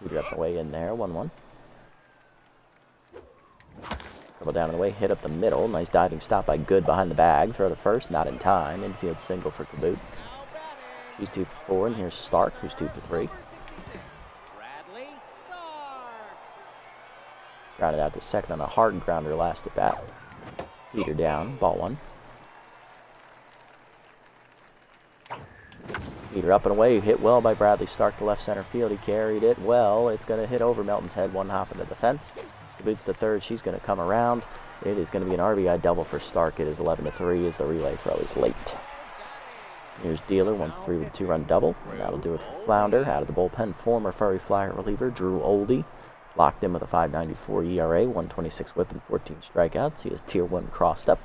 Heater up and away in there. 1-1. Dribble down in the way, hit up the middle. Nice diving stop by Good behind the bag. Throw to first, not in time. Infield single for Caboose. She's 2 for 4, and here's Stark, who's 2 for 3. Grounded out to second on a hard grounder last at bat. Heater down, ball one. Heater up and away, hit well by Bradley Stark to left center field. He carried it well. It's going to hit over Melton's head, one hop into the fence. Caboose to third, she's going to come around. It is going to be an RBI double for Stark. It is 11-3 as the relay throw is late. Here's Dealer, 1-for-3 with a 2-run double. And that'll do it for Flounder. Out of the bullpen, former Furry Flyer reliever Drew Oldie. Locked in with a 5.94 ERA, 126 whip and 14 strikeouts. He has Tier 1 crossed up.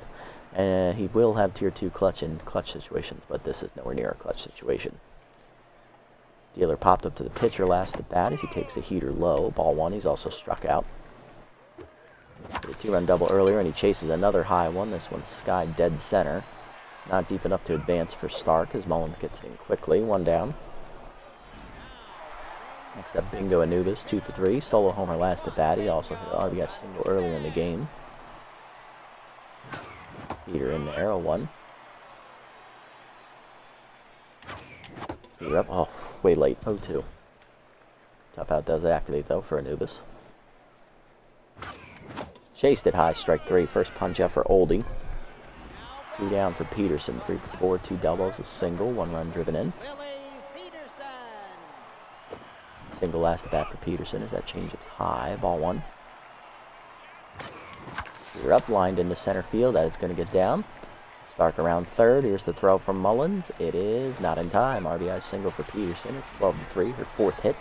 And he will have Tier 2 clutch in clutch situations, but this is nowhere near a clutch situation. Dealer popped up to the pitcher last at bat as he takes a heater low. Ball one, he's also struck out. Hit a 2-run double earlier, and he chases another high one. This one's sky dead center. Not deep enough to advance for Stark as Mullins gets it in quickly. 1 down. Next up, Bingo Anubis, 2 for 3. Solo homer last at bat. He also hit an RBI single earlier in the game. Heater in there, 0-1. Heater up. Oh, way late, 0-2. Tough out does activate, though, for Anubis. Chased it high, strike 3. First punch out for Oldie. 2 down for Peterson, 3 for 4, 2 doubles, a single, 1 run driven in. Single last at bat for Peterson as that change-up's high. Ball one. You're up, lined into center field. That is going to get down. Stark around third. Here's the throw from Mullins. It is not in time. RBI single for Peterson. It's 12-3, her 4th hit.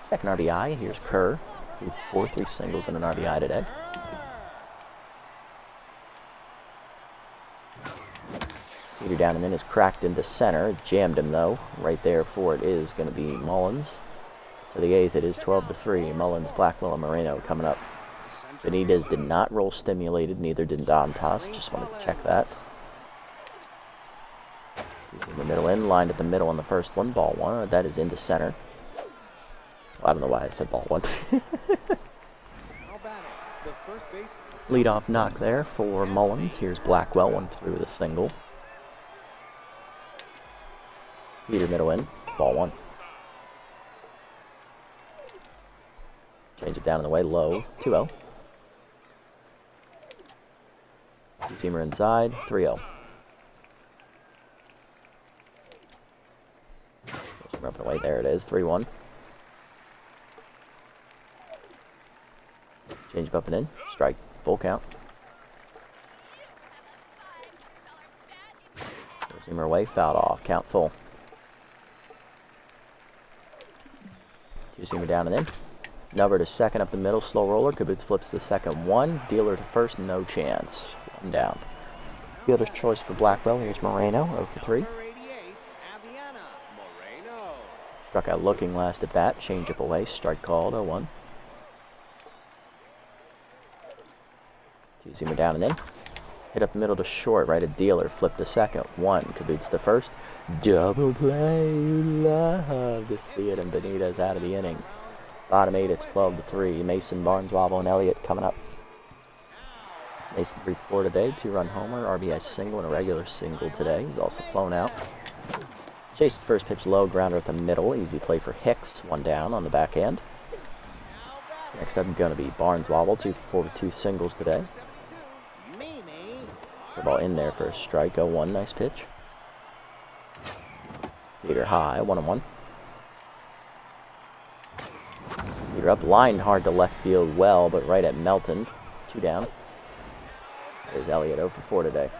Second RBI. Here's Kerr, who 4-3 singles and an RBI today. Heater down and then is cracked into center. Jammed him though. Right there for it is going to be Mullins. To the 8th, it is 12-3. Mullins, Blackwell, and Moreno coming up. Benitez did not roll stimulated, neither did Dantas. Just wanted to check that. He's in the middle in, lined at the middle on the first one. Ball one. That is into center. Well, I don't know why I said ball one. Leadoff knock there for Mullins. Here's Blackwell, 1 for 3 with a single. Heater middle in, ball one. Change it down in the way, low, 2-0. Two-seamer inside, 3-0. Two-seamer up and away, there it is, 3-1. Change up and in, strike, full count. Two-seamer away, fouled off, count full. Two-seamer down and in. Nubber to second up the middle, slow roller. Caboose flips the second one. Dealer to first, no chance. 1 down. Fielder's choice for Blackwell. Here's Moreno, 0 for 3. Struck out looking last at bat. Change up away. Strike called, 0-1. Two-seamer down and in. Hit up the middle to short, right at Dealer. Flip to second, 1. Caboose to first. Double play. Love to see it. And Benitez out of the inning. Bottom 8, it's 12-3. Mason, Barneswobble, and Elliott coming up. Mason 3 for 4 today. 2-run homer, RBI single, and a regular single today. He's also flown out. Chase's first pitch low, grounder at the middle. Easy play for Hicks. 1 down on the backhand. Next up, going to be Barneswobble. 2 for 4 with 2 singles today. The ball in there for a strike. 0-1. Nice pitch. Heater high. 1-1. Heater up, lined hard to left field well, but right at Melton. 2 down. There's Elliott, 0 for 4 today.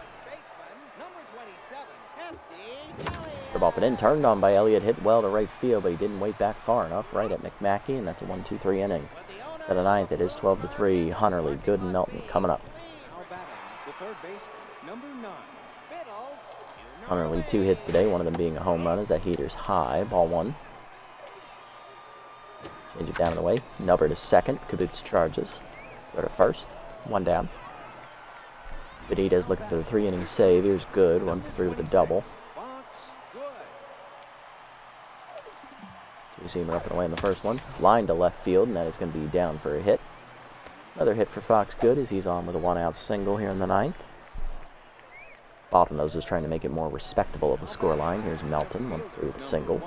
The ball put in, turned on by Elliott, hit well to right field, but he didn't wait back far enough. Right at McMackey, and that's a 1-2-3 inning. To the 9th, it is 12-3. Hunterly, Good, and Melton coming up. Hunterly 2 hits today, one of them being a home run as that heater's high. Ball 1. Change it down in the way. Nubber to second. Caboose charges. Go to first. 1 down. Benitez looking for the 3-inning save. Here's Good. 1 for 3 with a double. Two-seamer up and away in the first one. Line to left field, and that is going to be down for a hit. Another hit for Fox Good as he's on with a one-out single here in the ninth. Bottlenoses is trying to make it more respectable of a scoreline. Here's Melton, 1-3 with a single.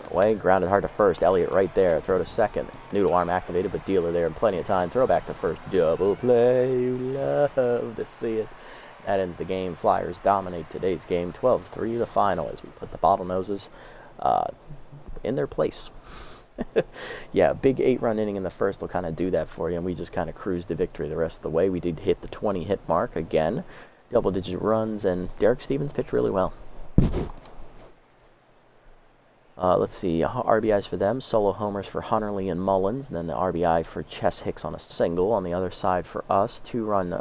Away, grounded hard to first. Elliott right there. Throw to second. Noodle arm activated, but Dealer there in plenty of time. Throw back to first. Double play. You love to see it. That ends the game. Flyers dominate today's game. 12-3 the final as we put the Bottlenoses in their place. Yeah, big 8-run inning in the first will kind of do that for you, and we just kind of cruised to victory the rest of the way. We did hit the 20-hit mark again. Double-digit runs, and Derek Stevens pitched really well. Let's see, RBIs for them, solo homers for Hunterly and Mullins, and then the RBI for Chess Hicks on a single. On the other side for us, two runs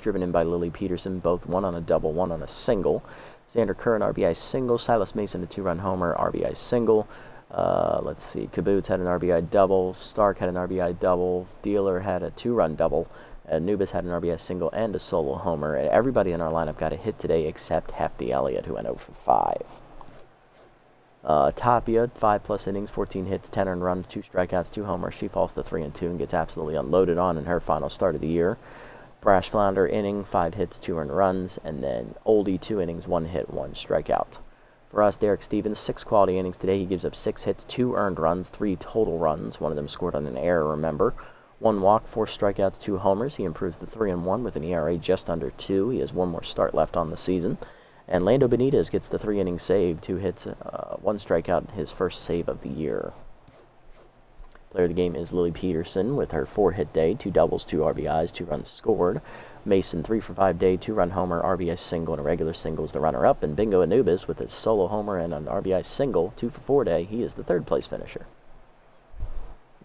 driven in by Lily Peterson, both one on a double, one on a single. Xander Kerr, an RBI single. Silas Mason, a 2-run homer, RBI single. Let's see, Kibbutz had an RBI double. Stark had an RBI double. Dealer had a 2-run double. Nubis had an RBI single and a solo homer. And everybody in our lineup got a hit today except Hefty Elliott, who went 0 for 5. Tapia, 5+ innings, 14 hits, 10 earned runs, 2 strikeouts, 2 homers. She falls to 3-2 and gets absolutely unloaded on in her final start of the year. Brash Flounder, inning, 5 hits, 2 earned runs, and then Oldie, 2 innings, 1 hit, 1 strikeout. For us, Derek Stevens, 6 quality innings today. He gives up 6 hits, 2 earned runs, 3 total runs. One of them scored on an error, remember. 1 walk, 4 strikeouts, 2 homers. He improves to 3-1 with an ERA just under 2. He has 1 more start left on the season. And Lando Benitez gets the 3-inning save, 2 hits, 1 strikeout, his first save of the year. Player of the game is Lily Peterson with her 4-hit day, 2 doubles, 2 RBIs, 2 runs scored. Mason, 3 for 5 day, 2-run homer, RBI single, and a regular single is the runner-up. And Bingo Anubis with his solo homer and an RBI single, 2 for 4 day, he is the 3rd-place finisher.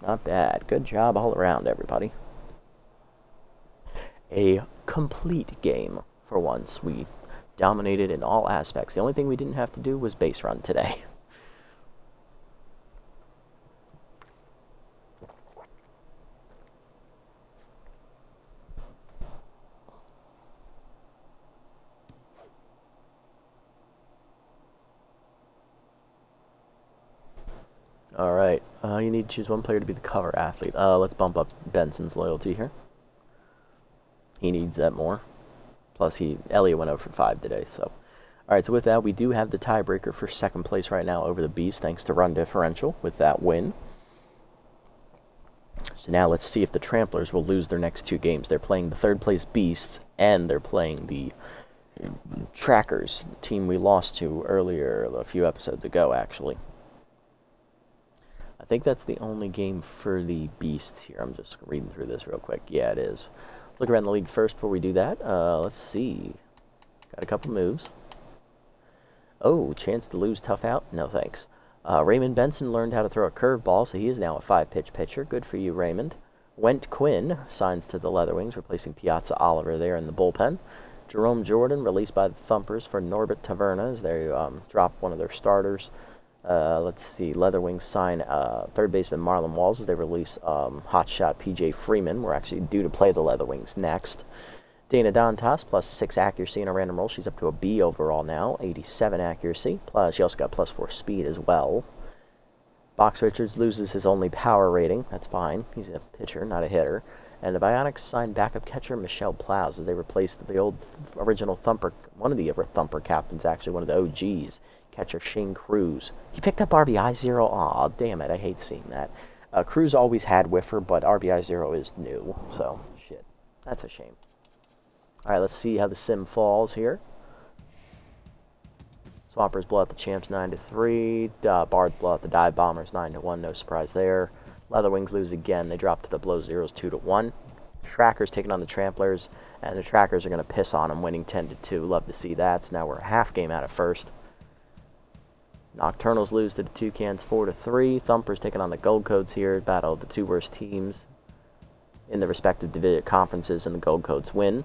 Not bad. Good job all around, everybody. A complete game for once. We dominated in all aspects. The only thing we didn't have to do was base run today. All right, you need to choose one player to be the cover athlete. Let's bump up Benson's loyalty here. He needs that more. Plus, Elliott went 0 for 5 today, so. All right, so with that, we do have the tiebreaker for 2nd place right now over the Beast, thanks to run differential with that win. So now let's see if the Tramplers will lose their next 2 games. They're playing the 3rd-place Beasts, and they're playing the Trackers, team we lost to earlier, a few episodes ago, actually. I think that's the only game for the Beasts here. I'm just reading through this real quick. Yeah, it is. Let's look around the league first before we do that. Let's see. Got a couple moves. Oh, chance to lose, tough out? No, thanks. Raymond Benson learned how to throw a curveball, so he is now a 5-pitch pitcher. Good for you, Raymond. Went Quinn signs to the Leatherwings, replacing Piazza Oliver there in the bullpen. Jerome Jordan released by the Thumpers for Norbert Taverna as they drop one of their starters. Let's see, Leatherwings sign 3rd baseman Marlon Walls as they release hotshot PJ Freeman. We're actually due to play the Leatherwings next. Dana Dantas, +6 accuracy in a random roll. She's up to a B overall now, 87 accuracy. Plus, she also got +4 speed as well. Box Richards loses his only power rating. That's fine. He's a pitcher, not a hitter. And the Bionics signed backup catcher Michelle Plows as they replaced the old original Thumper, one of the Thumper captains, actually, one of the OGs, catcher Shane Cruz. He picked up RBI 0. Aw, damn it, I hate seeing that. Cruz always had whiffer, but RBI 0 is new, so shit. That's a shame. All right, let's see how the sim falls here. Swampers blow out the Champs 9-3. Bards blow out the Dive Bombers 9-1. No surprise there. Leatherwings lose again. They drop to the Blow Zeros 2-1. Trackers taking on the Tramplers, and the Trackers are going to piss on them, winning 10-2. Love to see that. So now we're a half game out of first. Nocturnals lose to the Toucans 4-3. Thumpers taking on the Gold Codes here. Battle of the 2 worst teams in the respective division conferences, and the Gold Codes win.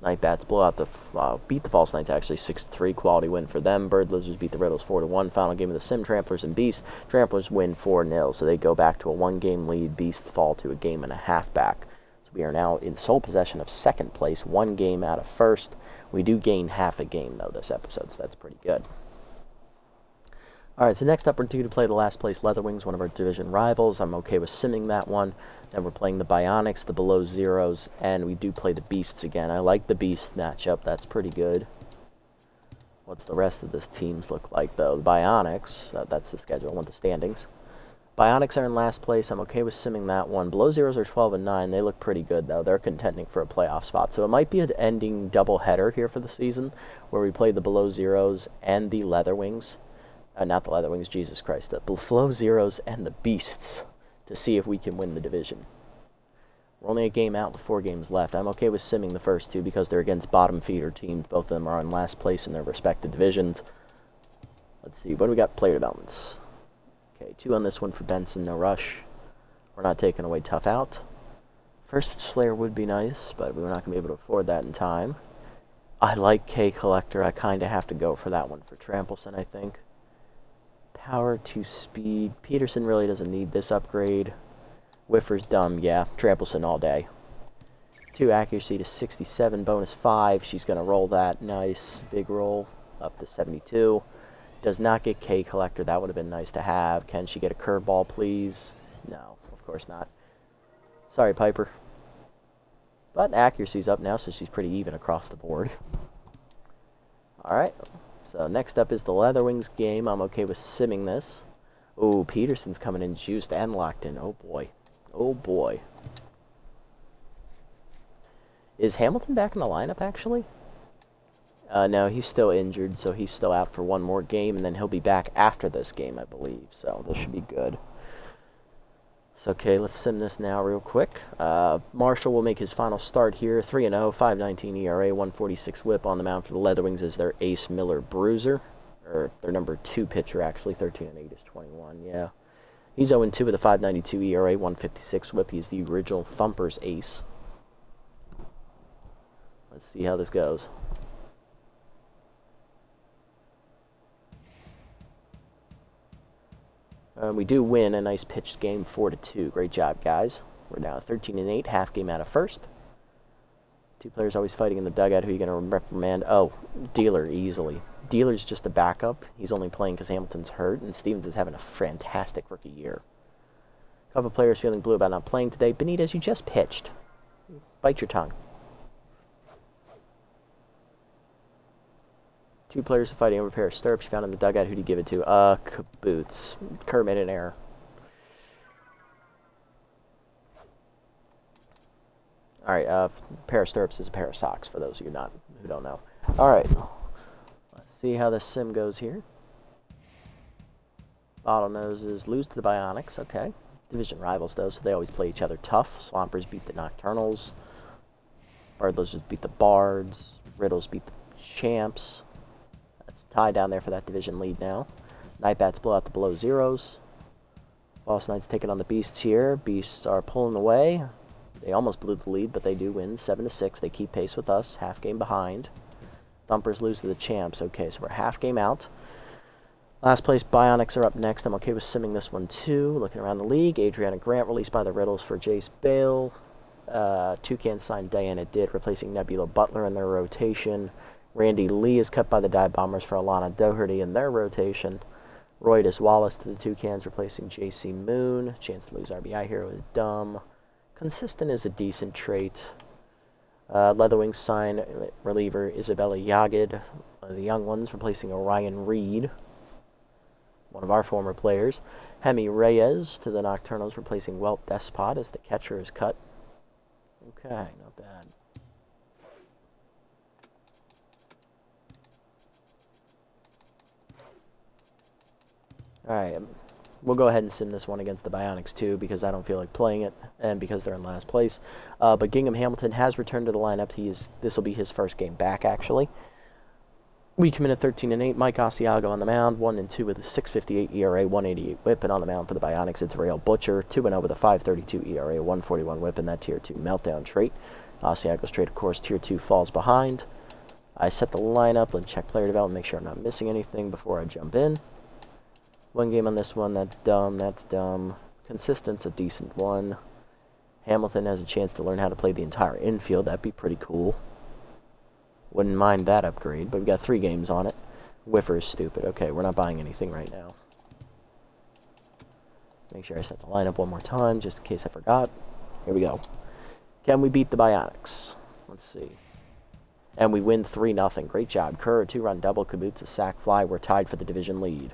Nightbats blow out beat the False Knights, actually 6-3, quality win for them. Bird Lizards beat the Riddles 4-1. Final game of the Sim, Tramplers and Beasts. Tramplers win 4-0, so they go back to a 1-game lead. Beasts fall to a 1.5 game back. So we are now in sole possession of second place, 1 game out of first. We do gain half a game, though, this episode, so that's pretty good. All right, so next up, we're due to play the last place Leatherwings, one of our division rivals. I'm okay with simming that one. Then we're playing the Bionics, the Below Zeros, and we do play the Beasts again. I like the Beast matchup. That's pretty good. What's the rest of this teams look like, though? The Bionics, that's the schedule. I want the standings. Bionics are in last place. I'm okay with simming that one. Below Zeros are 12-9. They look pretty good, though. They're contending for a playoff spot. So it might be an ending doubleheader here for the season, where we play the Below Zeros and the Leatherwings. Not the Leatherwings, Jesus Christ. The Below Zeros and the Beasts to see if we can win the division. We're only a game out with 4 games left. I'm okay with simming the first 2 because they're against bottom feeder teams. Both of them are in last place in their respective divisions. Let's see. What do we got? Player developments. Okay, 2 on this one for Benson. No rush. We're not taking away Tough Out. First Slayer would be nice, but we're not going to be able to afford that in time. I like K Collector. I kind of have to go for that one for Trampleson, I think. Power to speed. Peterson really doesn't need this upgrade. Whiffer's dumb. Yeah, Trampleson all day. 2 accuracy to 67. Bonus 5. She's going to roll that. Nice. Big roll. Up to 72. Does not get K Collector. That would have been nice to have. Can she get a curveball, please? No, of course not. Sorry, Piper. But accuracy's up now, so she's pretty even across the board. Alright. So next up is the Leatherwings game. I'm okay with simming this. Oh, Peterson's coming in juiced and locked in. Oh, boy. Oh, boy. Is Hamilton back in the lineup, actually? No, he's still injured, so he's still out for 1 more game, and then he'll be back after this game, I believe. So this should be good. So, okay, let's sim this now real quick. Marshall will make his final start here. 3-0, 5.19 ERA, 146 whip on the mound for the Leatherwings is their ace Miller Bruiser. Or their number 2 pitcher, actually. 13-8 is 21, yeah. He's 0-2 with a 5.92 ERA, 156 whip. He's the original Thumper's ace. Let's see how this goes. We do win a nice pitched game, 4-2. Great job, guys. We're now 13-8, half game out of first. 2 players always fighting in the dugout. Who are you going to reprimand? Oh, Dealer, easily. Dealer's just a backup. He's only playing because Hamilton's hurt, and Stevens is having a fantastic rookie year. A couple players feeling blue about not playing today. Benitez, you just pitched. Bite your tongue. 2 players are fighting over a pair of stirrups you found in the dugout. Who do you give it to? Caboots. Kerr made an error. All right, pair of stirrups is a pair of socks for those of you who don't know. All right, let's see how this sim goes here. Bottlenoses lose to the Bionics. Okay, division rivals though, so they always play each other tough. Swampers beat the Nocturnals. Birdloses beat the Bards. Riddles beat the Champs. That's tied down there for that division lead now. Nightbats blow out the Below Zeros. Boss Knights taking on the Beasts here. Beasts are pulling away. They almost blew the lead, but they do win 7-6. They keep pace with us. Half game behind. Thumpers lose to the Champs. Okay, so we're half game out. Last place Bionics are up next. I'm okay with simming this one too. Looking around the league. Adriana Grant released by the Riddles for Jace Bale. Toucan signed Diana Ditt, replacing Nebula Butler in their rotation. Randy Lee is cut by the Dive Bombers for Alana Doherty in their rotation. Roydus Wallace to the Toucans, replacing J.C. Moon. Chance to lose RBI here was dumb. Consistent is a decent trait. Leatherwings sign reliever Isabella Yagid, one of the young ones, replacing Orion Reed, one of our former players. Hemi Reyes to the Nocturnals, replacing Welt Despot as the catcher is cut. Okay, not bad. Alright, we'll go ahead and sim this one against the Bionics too because I don't feel like playing it and because they're in last place. But Gingham Hamilton has returned to the lineup. This will be his first game back, actually. We come in at 13-8. Mike Asiago on the mound, 1-2 with a 6.58 ERA, 1.88 WHIP, and on the mound for the Bionics, it's Rael Butcher, 2-0 with a 5.32 ERA, 1.41 WHIP, and that Tier 2 meltdown trait. Asiago's trait, of course, Tier 2 falls behind. I set the lineup and check player development, make sure I'm not missing anything before I jump in. One game on this one, that's dumb, that's dumb. Consistent's a decent one. Hamilton has a chance to learn how to play the entire infield. That'd be pretty cool. Wouldn't mind that upgrade, but we got 3 games on it. Whiffer is stupid. Okay, we're not buying anything right now. Make sure I set the lineup one more time, just in case I forgot. Here we go. Can we beat the Bionics? Let's see. And we win 3-0. Great job. Kerr, a 2-run double, Kaboots, a sac fly. We're tied for the division lead.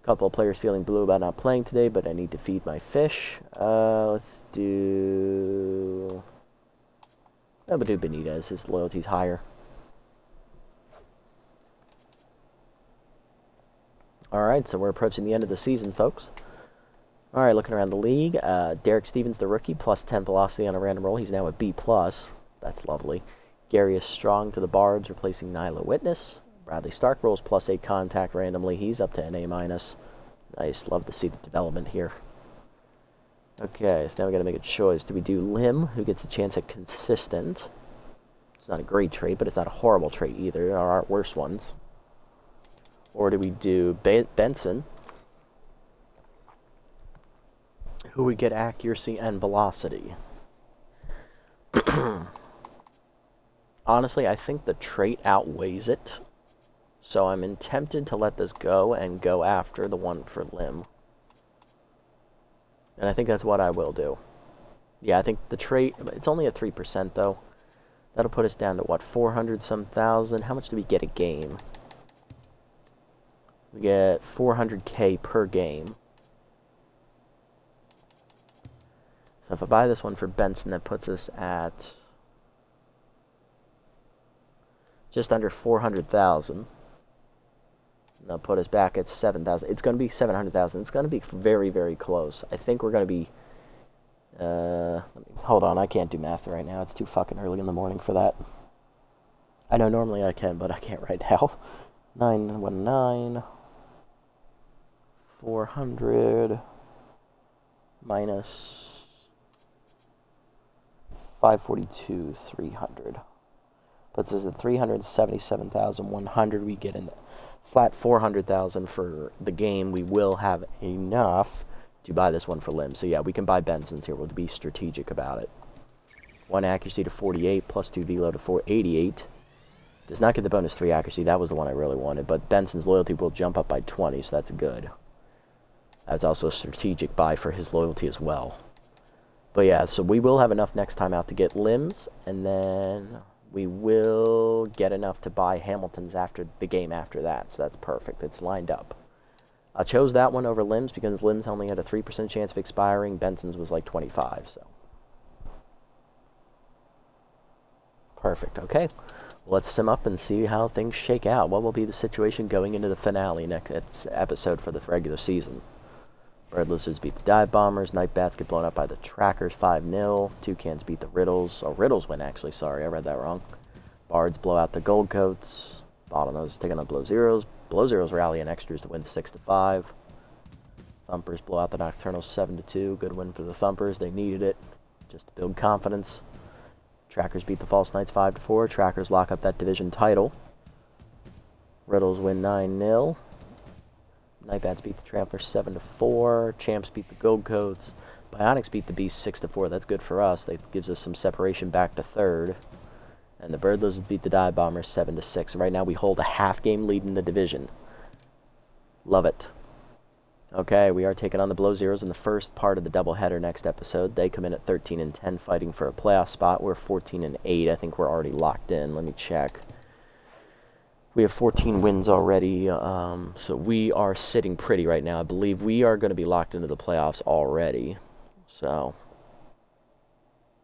A couple of players feeling blue about not playing today, but I need to feed my fish. Let's do... I'm going to do Benitez. His loyalty's higher. Alright, so we're approaching the end of the season, folks. Alright, looking around the league. Derek Stevens, the rookie, plus 10 velocity on a random roll. He's now a B+. That's lovely. Gary is strong to the Bards, replacing Nyla Witness. Bradley Stark rolls plus 8 contact randomly. He's up to an A-. Nice. Love to see the development here. Okay, so now we got to make a choice. Do we do Lim, who gets a chance at consistent? It's not a great trait, but it's not a horrible trait either. There are worse ones. Or do we do Benson, who would get accuracy and velocity? Honestly, I think the trait outweighs it. So I'm tempted to let this go and go after the one for Lim. And I think that's what I will do. Yeah, I think the trait, it's only at 3% though. That'll put us down to what, 400-some thousand? How much do we get a game? We get 400K per game. So if I buy this one for Benson, that puts us at just under 400,000. That'll put us back at 7,000. It's going to be 700,000. It's going to be very, very close. I think we're going to be... hold on, I can't do math right now. It's too fucking early in the morning for that. I know normally I can, but I can't right now. 919... 400 minus 542, 300. Puts us at 377,100. We get a flat 400,000 for the game. We will have enough to buy this one for Lim. So yeah, we can buy Benson's here. We'll be strategic about it. 1 accuracy to 48, plus 2 velo to 488. Does not get the bonus 3 accuracy. That was the one I really wanted. But Benson's loyalty will jump up by 20, so that's good. That's also a strategic buy for his loyalty as well. But yeah, so we will have enough next time out to get Lims, and then we will get enough to buy Hamilton's after the game after that. So that's perfect. It's lined up. I chose that one over Lims because Lims only had a 3% chance of expiring. Benson's was like 25, so. Perfect, okay. Let's sim up and see how things shake out. What will be the situation going into the finale next episode for the regular season? Birdlizards beat the Dive Bombers. Night Bats get blown up by the Trackers 5-0. Toucans beat the Riddles. Oh, Riddles win, actually. Sorry, I read that wrong. Bards blow out the Gold Coats. Bottlenoses taking on Blow Zeros. Blow Zeros rally and extras to win 6-5. Thumpers blow out the Nocturnals 7-2. Good win for the Thumpers. They needed it just to build confidence. Trackers beat the False Knights 5-4. Trackers lock up that division title. Riddles win 9-0. Nightbats beat the Tramplers 7-4. Champs beat the Gold Coats. Bionics beat the Beast 6-4. That's good for us. That gives us some separation back to third. And the Birdlizards beat the Dive Bombers 7-6. Right now we hold a half-game lead in the division. Love it. Okay, we are taking on the Blow Zeros in the first part of the doubleheader next episode. They come in at 13-10, fighting for a playoff spot. We're 14-8. I think we're already locked in. Let me check. We have 14 wins already, so we are sitting pretty right now. I believe we are going to be locked into the playoffs already. So,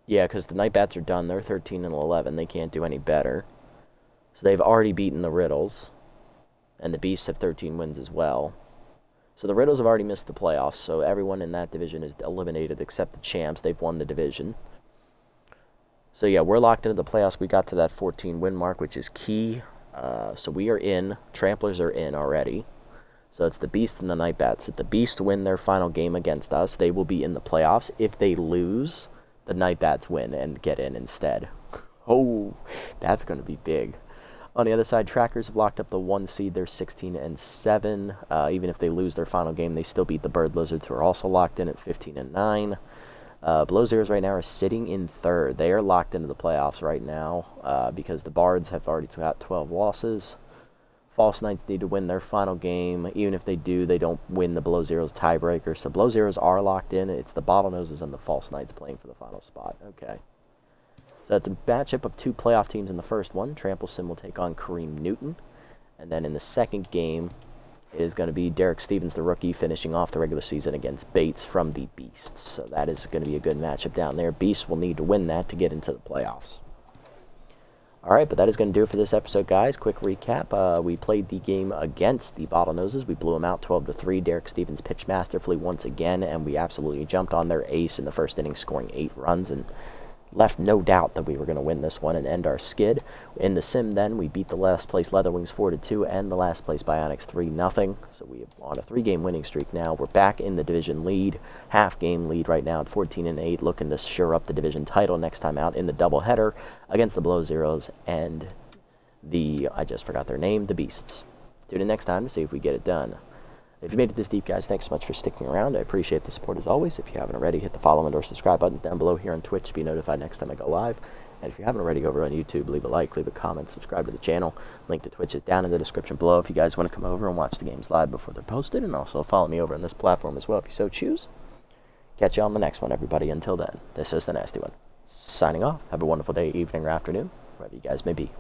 yeah, because the Nightbats are done. They're 13-11. They can't do any better. So they've already beaten the Riddles, and the Beasts have 13 wins as well. So the Riddles have already missed the playoffs, so everyone in that division is eliminated except the Champs. They've won the division. So yeah, we're locked into the playoffs. We got to that 14-win mark, which is key. So we are in. Tramplers are in already. So it's the Beast and the Nightbats. If the Beast win their final game against us, they will be in the playoffs. If they lose, the Nightbats win and get in instead. Oh, that's going to be big. On the other side, Trackers have locked up the 1 seed. They're 16-7. Even if they lose their final game, they still beat the Birdlizards, who are also locked in at 15-9. Below Zeros right now are sitting in third. They are locked into the playoffs right now because the Bards have already got 12 losses. False Knights need to win their final game. Even if they do, they don't win the Below Zeros tiebreaker. So Below Zeros are locked in. It's the Bottlenoses and the False Knights playing for the final spot. Okay. So it's a matchup of two playoff teams in the first one. Trample Sim will take on Kareem Newton. And then in the second game, it is going to be Derek Stevens, the rookie, finishing off the regular season against Bates from the Beasts. So that is going to be a good matchup down there. Beasts will need to win that to get into the playoffs. All right, but that is going to do it for this episode, guys. Quick recap. We played the game against the Bottlenoses. We blew them out 12-3. Derek Stevens pitched masterfully once again, and we absolutely jumped on their ace in the first inning, scoring 8 runs, and left no doubt that we were going to win this one and end our skid. In the sim, then, we beat the last place Leatherwings 4-2 and the last place Bionics 3-0. So we have on a 3-game winning streak now. We're back in the division lead, half-game lead right now at 14-8, looking to shore up the division title next time out in the doubleheader against the Below Zeros and the, I just forgot their name, the Beasts. Tune in next time to see if we get it done. If you made it this deep, guys, thanks so much for sticking around. I appreciate the support as always. If you haven't already, hit the follow and or subscribe buttons down below here on Twitch to be notified next time I go live. And if you haven't already, over on YouTube, leave a like, leave a comment, subscribe to the channel. Link to Twitch is down in the description below if you guys want to come over and watch the games live before they're posted. And also follow me over on this platform as well if you so choose. Catch you on the next one, everybody. Until then, this is the Nasty One. Signing off. Have a wonderful day, evening, or afternoon, wherever you guys may be.